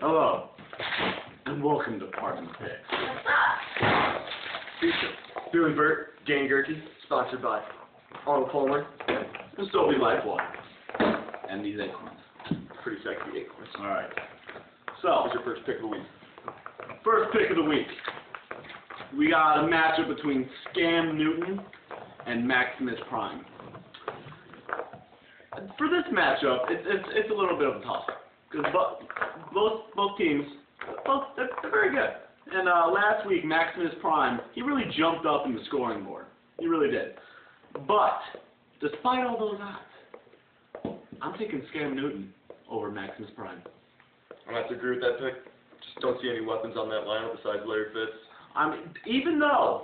Hello, and welcome to Pardon Picks. Feature Billy Burt, Danny Gerke, sponsored by Arnold Palmer, And so be Lifewater. And these acorns. pretty sexy acorns. Alright. So, What's your first pick of the week? first pick of the week. We got a matchup between Scam Newton and Maximus Prime. For this matchup, it's a little bit of a toss-up. Because both teams, they're very good. And last week, Maximus Prime, he really jumped up in the scoring board. He really did. But, despite all those odds, I'm taking Scam Newton over Maximus Prime. I'm going to have to agree with that pick. Just don't see any weapons on that lineup besides Larry Fitz. I mean, even though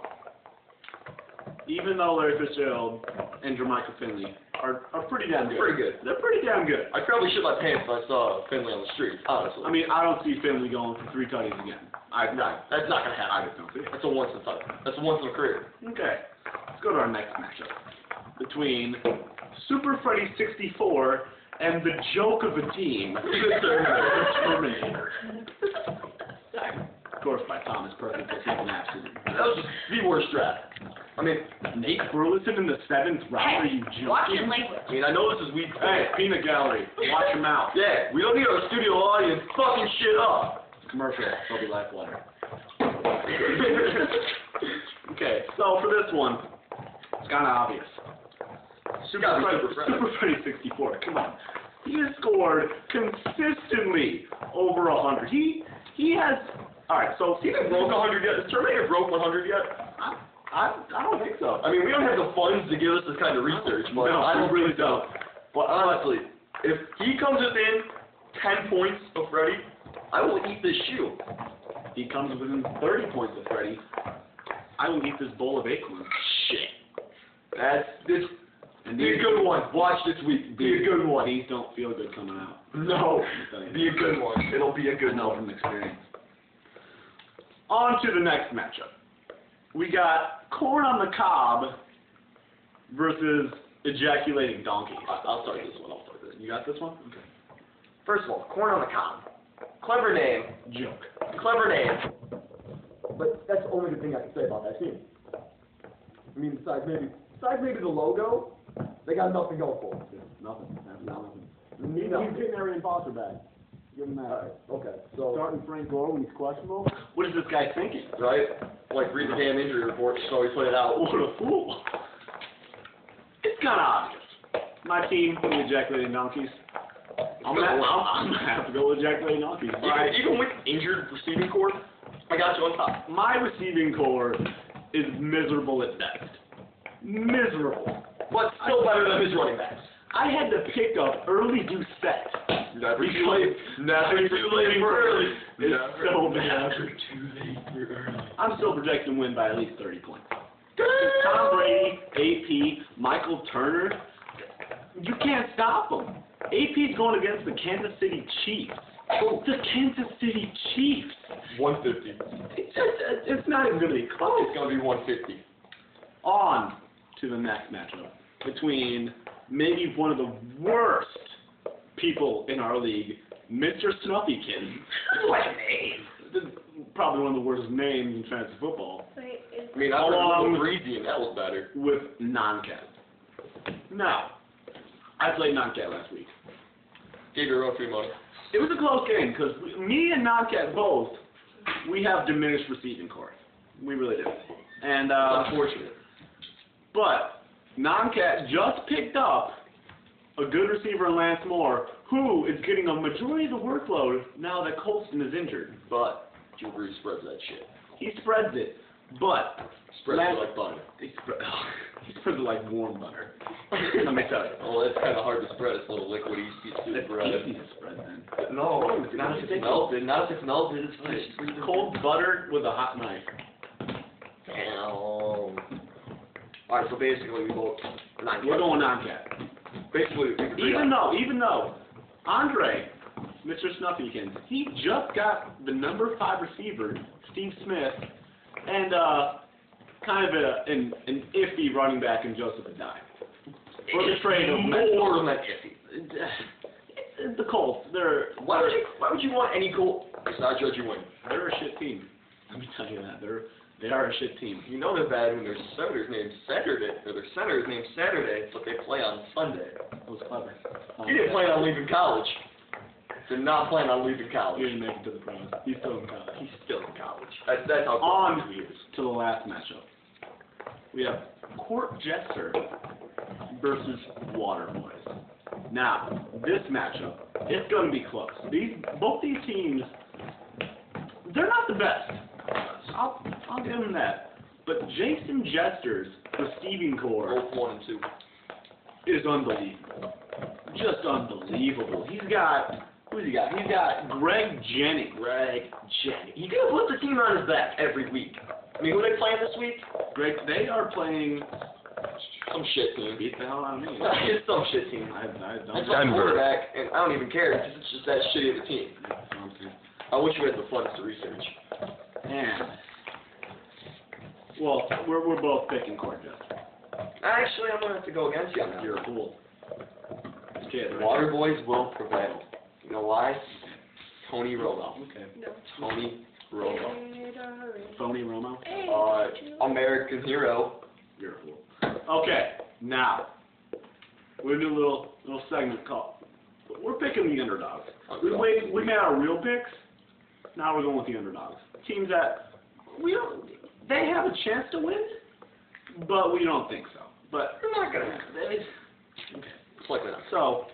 Larry Fitzgerald and Jermichael Finley are pretty damn good. Pretty good. They're pretty damn good. I'd probably shit my pants if I saw Finley on the street, honestly. I mean, I don't see Finley going for 3 tutties again. That's not going to I happen. just don't see it. That's a once in a time. That's a once in a career. Okay, let's go to our next matchup between Super Freddy 64 and the joke of a team, the Terminator. Of course, by Thomas Perkins, I think an absolute. That was just the worst draft. I mean, Nate Burleson in the 7th round. Are you joking? Watch your language. I mean, I know this is week 4. Hey, Peanut Gallery, watch your mouth. Yeah, we don't need our studio audience fucking shit up. Commercial, Toby Lifewater. Okay, so for this one, it's kind of obvious. Gotta be Super Freddy 64, come on. He has scored consistently over 100. He has, alright, so He hasn't broke 100 yet. Has Terminator broke 100 yet? I don't think so. I mean, we don't have the funds to give us this kind of research, but No, I don't we really think so. But honestly, if he comes within 10 points of Freddy, I will eat this shoe. He comes within 30 points of Freddy. I will eat this bowl of acorns. Shit. That's this. And Be a good one. Watch this week. Be a good one. These don't feel good coming out. No. Tell you. Be a good one. It'll be a I good know one. from experience. On to the next matchup. We got corn on the cob versus ejaculating donkeys. I'll start this one. You got this one? Okay. First of all, corn on the cob. Clever name. Joke. Clever name. But that's the only good thing I can say about that team. I mean, besides maybe the logo, they got nothing going for them. Nothing. That's nothing. He's He's getting every imposter back. Give him that. Alright, okay. So, Starting Frank Gore when he's questionable? What is this guy thinking? right? Like, read the damn injury report, so we put it out. What a fool. It's kind of obvious. My team, the ejaculating donkeys. I'm gonna have to go with ejaculating donkeys. Even with injured receiving core, I got you on top. My receiving core is miserable at best. Miserable. But still better than his running backs. I had to pick up early Doucette. Never too late. Never too late for early. It's so bad. Never too late for early. I'm still projecting to win by at least 30 points. Tom Brady, AP, Michael Turner, you can't stop them. AP's going against the Kansas City Chiefs. The Kansas City Chiefs. 150. It's not even going to be close. It's going to be 150. On to the next matchup between maybe one of the worst people in our league, Mr. Snuffykins. What a name. Probably one of the worst names in fantasy football. Wait, is I mean, I was breezy and that was better. With non-cat. Now, I played non-cat last week. Gave you real free money. It was a close game because me and non-cat both, we have diminished receiving core. We really do. And It's unfortunate. but non-cat just picked up a good receiver in Lance Moore, who is getting a majority of the workload now that Colston is injured. But Drew Brees spreads that shit. He spreads it, but Spreads Lance- it like butter. he spreads it like warm butter. Let me tell you. Well, it's kind of hard to spread. It's a little liquidy piece of It's bread. easy to spread then. No, not if it's melted. Not if it's melted. It's nice. Cold butter with a hot knife. Damn. Alright, so basically we vote non-cat. We're going non-cat. Basically, we can Even though Andre, Mr. Snuffykins, he just got the number 5 receiver, Steve Smith, and kind of an iffy running back in Joseph Adai. For the trade of more than iffy. It's the Colts. They're Why would you want any Colt? Besides Reggie Wayne. They're a shit team. Let me tell you that. They are a shit team. You know they're bad when their center's named Saturday, or their center is named Saturday, but they play on Sunday. That was clever. He didn't plan on leaving college. Did not plan on leaving college. He didn't make it to the pros. He's still in college. He's still in college. That's how On close he is. to the last matchup. We have Court Jester versus Waterboys. Now, this matchup, it's going to be close. Both these teams, they're not the best. I'll give them that. But Jason Jester's receiving core Both 1 and 2. is unbelievable. Just unbelievable. Who's he got? He's got Greg Jennings. He could have put the team on his back every week. I mean, who are they playing this week? They are playing Some shit team. beat the hell out of me. It's some shit team. I It's don't my quarterback, and I don't even care. It's just that shitty of a team. I wish we had the funds to research. And well, we're both picking Court Jester. Actually, I'm gonna have to go against you on that. You're a fool. Okay, The Water Boys will prevail. You know why? Tony Romo. Okay. Tony Romo. Phony Romo. American hero. You're a fool. Okay, now we're gonna do a little segment called. We're picking the underdogs. We made our real picks. Now we're going with the underdogs. Teams that they have a chance to win, but we don't think so. But They're not gonna happen. okay. It's likely not. So,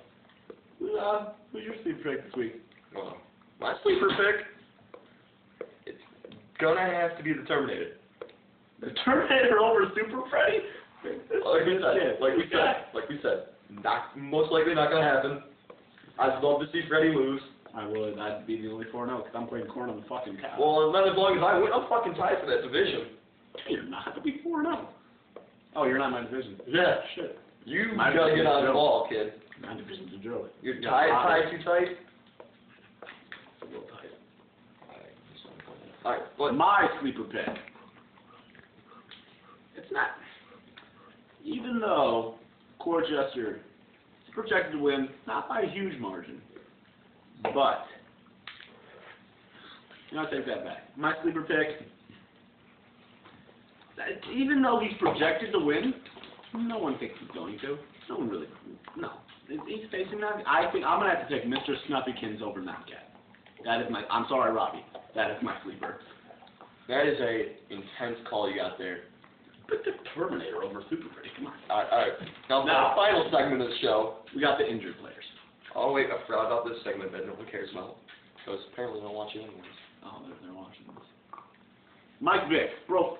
who's your sleeper pick this week? Well, my sleeper pick, it's gonna have to be the Terminator. The Terminator over Super Freddy? Like we said, most likely not gonna happen. I'd love to see Freddy lose. I would. I'd be the only 4-0 because I'm playing corn on the fucking cow. Well, not as long as I win. I'm fucking tied for that division. You're not. I'll be 4-0. Oh, you're not in my division. Yeah. Shit. You My gotta division's get on the Joey. ball, kid. My division's a Joey. You're Yeah, tied too tight? It's a little tight. Alright, but My sleeper pick. It's not. Even though Court Jester is projected to win, not by a huge margin, but I'll take that back. My sleeper pick. Even though he's projected to win, no one thinks he's going to. No one really. No. He's facing that. I think I'm gonna have to take Mr. Snuffykins over Nutcat. That is my. I'm sorry, Robbie. That is my sleeper. that is a intense call you got there. But the Terminator over Super Freddy. Come on. Alright. Now, for the final segment of the show. We got the injured players. Oh wait, I forgot about this segment that no one cares about. Because apparently they don't watch it anyways. Oh, they're watching this. Mike Vick,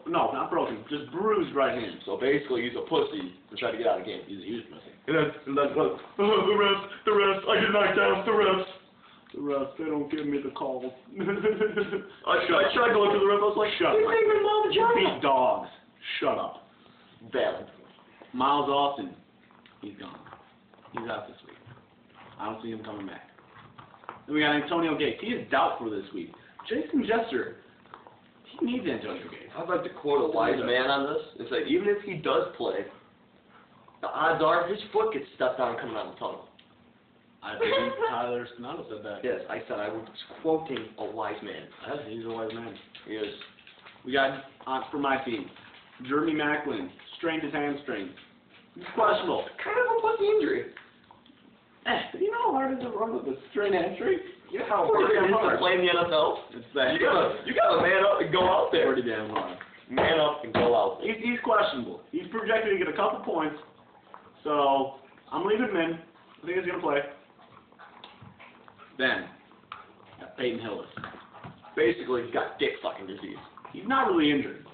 not broken, just bruised right hand. So basically he's a pussy and tried to get out of the game. He's a huge pussy. And that's what The refs, I get knocked down, the refs, they don't give me the calls. I tried going to the ref, I was like, Shut you up. ain't even involved in You the beat dogs. Shut up. Valid. Miles Austin, he's gone. He's out this week. I don't see him coming back. Then we got Antonio Gates. He is doubtful this week. Jason Jester, he needs Antonio Gates. I'd like to quote a wise man on this and say, even if he does play, the odds are his foot gets stepped on coming out of the tunnel. I believe Tyler Sonato said that. Yes, I said I was quoting a wise man. Yes, he's a wise man. He is. We got, for my team, Jeremy Macklin, strained his hamstring. He's questionable. Kind of a pussy injury. You know how hard it is to run with a strained hamstring? You know how hard it is to play in the NFL? It's that. You gotta man up and go out there. Pretty damn hard. Man up and go out there. He's questionable. He's projected to get a couple points, so I'm leaving him in. I think he's going to play. Then, got Peyton Hillis. Basically, he's got dick sucking disease. He's not really injured.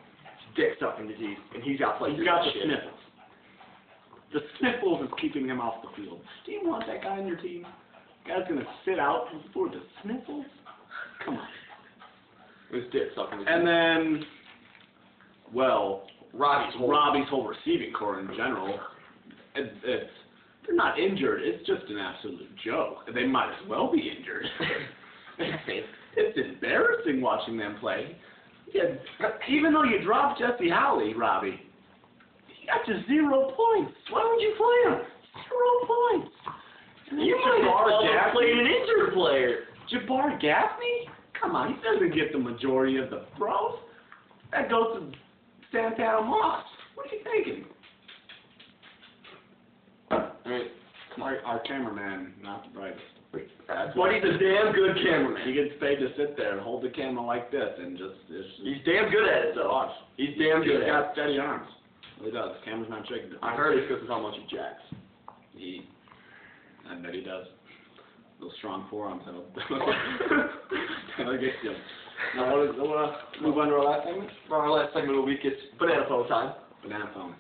Dick sucking disease, and he's got like He's got the shit. sniffles. The sniffles is keeping him off the field. Do you want that guy on your team? Guy's going to sit out for the sniffles? Come on. His dick sucking disease. And then, well, Robbie's Robbie's whole receiving core in general, they're not injured. It's just an absolute joke. They might as well be injured. It's embarrassing watching them play. Yeah, even though you dropped Jesse Howley, Robbie, he got you 0 points. Why would you play him? 0 points. And then You might as well have played an injured player. Jabbar Gaffney? Come on, he doesn't get the majority of the throws. That goes to Santana Moss. What are you thinking? Our cameraman, not the brightest. But he's a damn good cameraman. He gets paid to sit there and hold the camera like this and just. He's damn good at it, though. Watch. He's damn good He's at it. got steady arms. He does. The camera's not shaking. I heard it's because of how much he jacks. I bet he does. Those strong forearms that'll get you. Now, move on to our last segment? For our last segment of the week, it's banana phone time. Banana phone.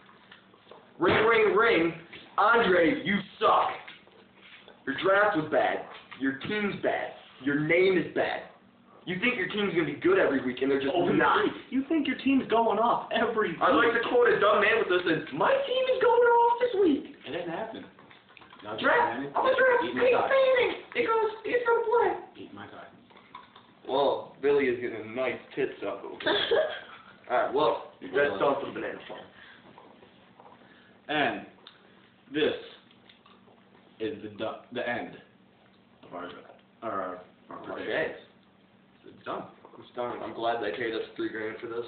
Ring, ring, ring. Andre, you suck. Your draft was bad. Your team's bad. Your name is bad. You think your team's going to be good every week, and they're just not. You think your team's going off every week. I'd like to quote a dumb man with this and my team is going off this week. It didn't happen. Draft. I'm a draft. Eat Peyton my tie. Manning. He's going to play. Eat my tie. Well, Billy is getting a nice tits up over there. Alright, well, that's done for the banana phone. And this is the end of our Okay. It's done. It's done. I'm glad they paid us $3,000 for this.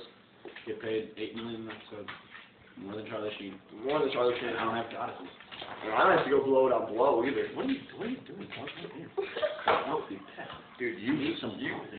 Get paid $8 million episodes. More than Charlie Sheen. More than Charlie Sheen. I don't have goddesses. I don't have to go blow it on blow either. What are you doing? Healthy pet. Dude, You need some.